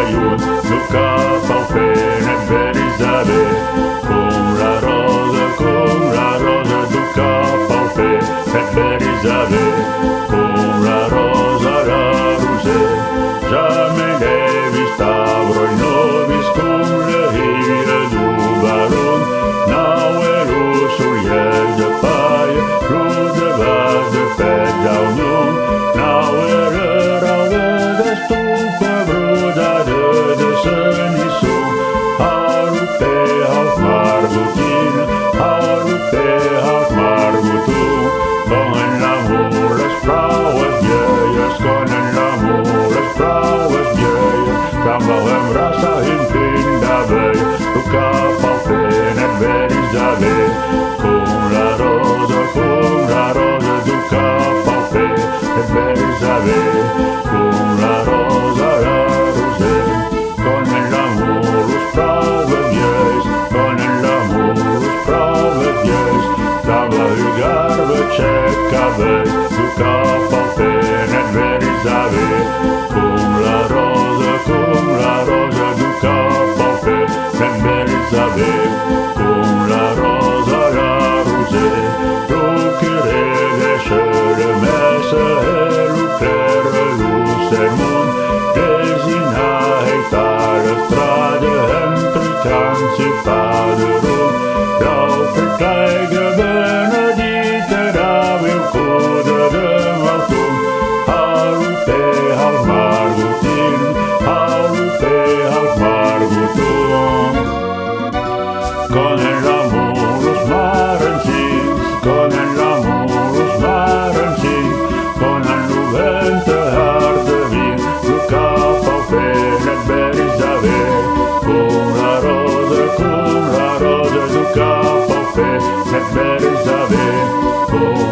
aiut, du cap au pene Berizave. Cum la rosa, du cap au pene Berizave. Cum la rosa ruse, jamais ne vista vroi nobis cum le hire du baron. Naueru sul iel de paie, rude vas de pet da union. Nauerera vedes tu pe bruda de senisum. Harupe haut margutin, harupe haut margutum. Con l'amour les praues vieilles, con l'amour les praues vieilles. Tremblam rasa in fin d'avei, du cap au pene Berizave. Cum la rosa, du cap au pene Berizave. Cum la rosa ruse, con l'amour les praues vieilles, con l'amour les praues vieilles. Tremblam garbe cecavei, du cap au pene Berizave. Cum la rosa, du cap au pene Berizave. Cum la rosa ruse, lucrere le messe e lucrere lucermon. Desina heitare strade entri transi paderum. Laufe kleige benedite davil kude dem altum. Harupe haut margutin, harupe haut margutum. Con l'amour los marensins, con l'amour los marensins. Con l'uvente harde vin, du cap au pene Berizave. Cum la rosa, du cap au pene Berizave. Cum